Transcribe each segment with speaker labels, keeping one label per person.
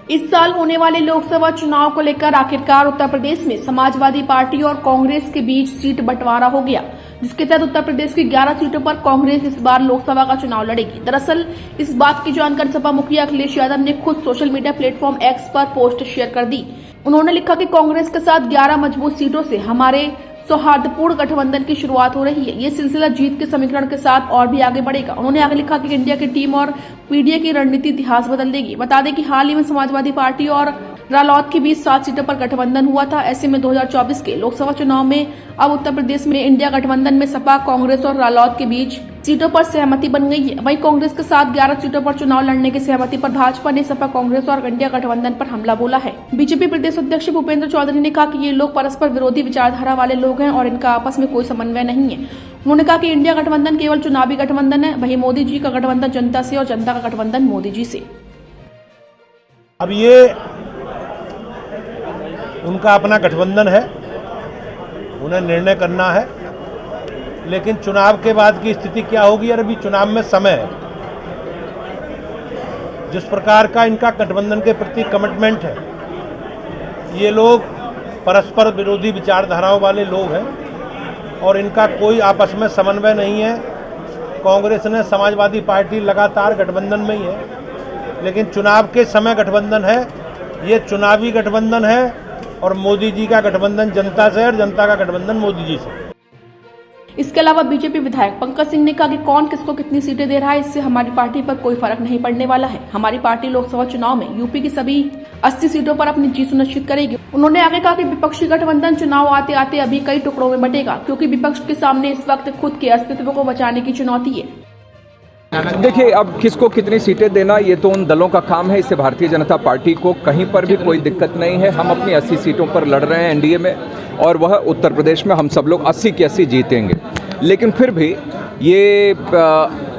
Speaker 1: इस साल होने वाले लोकसभा चुनाव को लेकर आखिरकार उत्तर प्रदेश में समाजवादी पार्टी और कांग्रेस के बीच सीट बंटवारा हो गया, जिसके तहत उत्तर प्रदेश की 11 सीटों पर कांग्रेस इस बार लोकसभा का चुनाव लड़ेगी। दरअसल इस बात की जानकारी सपा मुखिया अखिलेश यादव ने खुद सोशल मीडिया प्लेटफॉर्म एक्स पर पोस्ट शेयर कर दी। उन्होंने लिखा कि कांग्रेस के साथ 11 मजबूत सीटों से हमारे सौहार्दपूर्ण गठबंधन की शुरुआत हो रही है। ये सिलसिला जीत के समीकरण के साथ और भी आगे बढ़ेगा। उन्होंने आगे लिखा कि इंडिया की टीम और पीडीए की रणनीति इतिहास बदल देगी। बता दें कि हाल ही में समाजवादी पार्टी और रालोद के बीच 7 सीटों पर गठबंधन हुआ था। ऐसे में 2024 के लोकसभा चुनाव में अब उत्तर प्रदेश में इंडिया गठबंधन में सपा, कांग्रेस और रालोद के बीच सीटों पर सहमति बन गई है। वहीं कांग्रेस के साथ 11 सीटों पर चुनाव लड़ने की सहमति पर भाजपा ने सपा, कांग्रेस और इंडिया गठबंधन पर हमला बोला है। बीजेपी प्रदेश अध्यक्ष भूपेंद्र चौधरी ने कहा कि ये लोग परस्पर विरोधी विचारधारा वाले लोग हैं और इनका आपस में कोई समन्वय नहीं है। उन्होंने कहा कि इंडिया गठबंधन केवल चुनावी गठबंधन है, वहीं मोदी जी का गठबंधन जनता से और जनता का गठबंधन मोदी जी से।
Speaker 2: अब ये उनका अपना गठबंधन है, उन्हें निर्णय करना है, लेकिन चुनाव के बाद की स्थिति क्या होगी और अभी चुनाव में समय है। जिस प्रकार का इनका गठबंधन के प्रति कमिटमेंट है, ये लोग परस्पर विरोधी विचारधाराओं वाले लोग हैं और इनका कोई आपस में समन्वय नहीं है। कांग्रेस ने समाजवादी पार्टी लगातार गठबंधन में ही है, लेकिन चुनाव के समय गठबंधन है। ये चुनावी गठबंधन है और मोदी जी का गठबंधन जनता से और जनता का गठबंधन मोदी जी से।
Speaker 1: इसके अलावा बीजेपी विधायक पंकज सिंह ने कहा कि कौन किसको कितनी सीटें दे रहा है, इससे हमारी पार्टी पर कोई फर्क नहीं पड़ने वाला है। हमारी पार्टी लोकसभा चुनाव में यूपी की सभी 80 सीटों पर अपनी जीत सुनिश्चित करेगी। उन्होंने आगे कहा कि विपक्षी गठबंधन चुनाव आते आते अभी कई टुकड़ों में बंटेगा, क्योंकि विपक्ष के सामने इस वक्त खुद के अस्तित्व को बचाने की चुनौती है।
Speaker 3: देखिए, अब किसको कितनी सीटें देना ये तो उन दलों का काम है। इससे भारतीय जनता पार्टी को कहीं पर भी कोई दिक्कत नहीं है। हम अपनी 80 सीटों पर लड़ रहे हैं एनडीए में और वह उत्तर प्रदेश में हम सब लोग 80 की 80 जीतेंगे। लेकिन फिर भी ये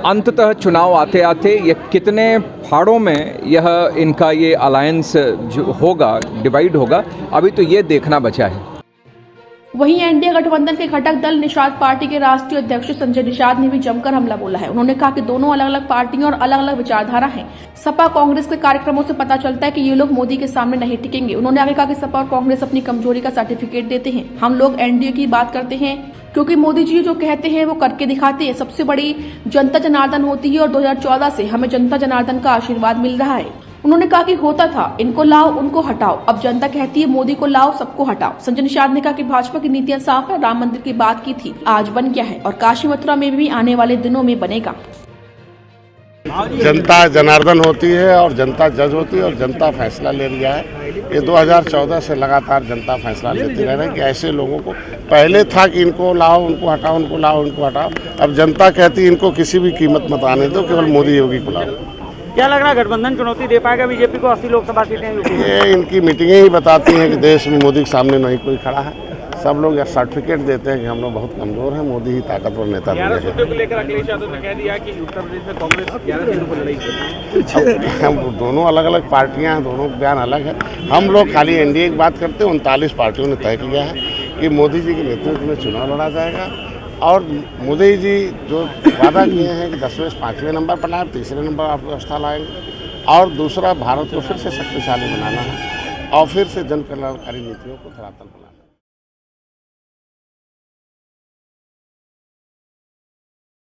Speaker 3: अंततः चुनाव आते आते ये कितने फाड़ों में यह इनका ये अलायंस जो होगा, डिवाइड होगा, अभी तो ये देखना बचा है।
Speaker 1: वहीं एनडीए गठबंधन के घटक दल निषाद पार्टी के राष्ट्रीय अध्यक्ष संजय निषाद ने भी जमकर हमला बोला है। उन्होंने कहा कि दोनों अलग अलग पार्टियां और अलग अलग विचारधारा हैं। सपा कांग्रेस के कार्यक्रमों से पता चलता है कि ये लोग मोदी के सामने नहीं टिकेंगे। उन्होंने आगे कहा कि सपा और कांग्रेस अपनी कमजोरी का सर्टिफिकेट देते हैं। हम लोग एनडीए की बात करते हैं क्योंकि मोदी जी जो कहते हैं वो करके दिखाते हैं। सबसे बड़ी जनता जनार्दन होती है और 2014 से हमें जनता जनार्दन का आशीर्वाद मिल रहा है। उन्होंने कहा कि होता था इनको लाओ उनको हटाओ, अब जनता कहती है मोदी को लाओ सबको हटाओ। संजय निषाद ने कहा कि भाजपा की नीतियां साफ है। राम मंदिर की बात की थी, आज बन गया है और काशी मथुरा में भी आने वाले दिनों में बनेगा।
Speaker 4: जनता जनार्दन होती है और जनता जज होती है और जनता फैसला ले लिया है। ये 2014 से लगातार जनता फैसला लेती रह रही है कि ऐसे लोगों को, पहले था कि इनको लाओ उनको हटाओ, उनको लाओ उनको हटाओ, अब जनता कहती है इनको किसी भी कीमत मत आने दो, केवल मोदी योगी को लाओ।
Speaker 5: क्या लग रहा है गठबंधन चुनौती दे पाएगा बीजेपी को 80 लोकसभा सीटें?
Speaker 4: ये इनकी मीटिंगें ही बताती हैं कि देश में मोदी के सामने नहीं कोई खड़ा है। सब लोग यह सर्टिफिकेट देते हैं कि हम लोग बहुत कमजोर हैं, मोदी ही ताकतवर नेता दिए हैं।
Speaker 5: 11 सीटों को लेकर अखिलेश यादव ने कह दिया कि उत्तर प्रदेश में कांग्रेस 11 सीटों पर लड़ाई।
Speaker 4: हम दोनों अलग अलग पार्टियां हैं, दोनों का बयान अलग है। हम लोग खाली एनडीए की बात करते हैं। 39 पार्टियों ने तय किया है कि मोदी जी के नेतृत्व में चुनाव लड़ा जाएगा और मोदी जी जो वादा किए हैं कि 10वें से 5वें नंबर पर लाए, 3रे नंबर अर्थव्यवस्था लाएंगे और दूसरा भारत को फिर से शक्तिशाली बनाना है और फिर से जन कल्याणकारी नीतियों को धरातल पर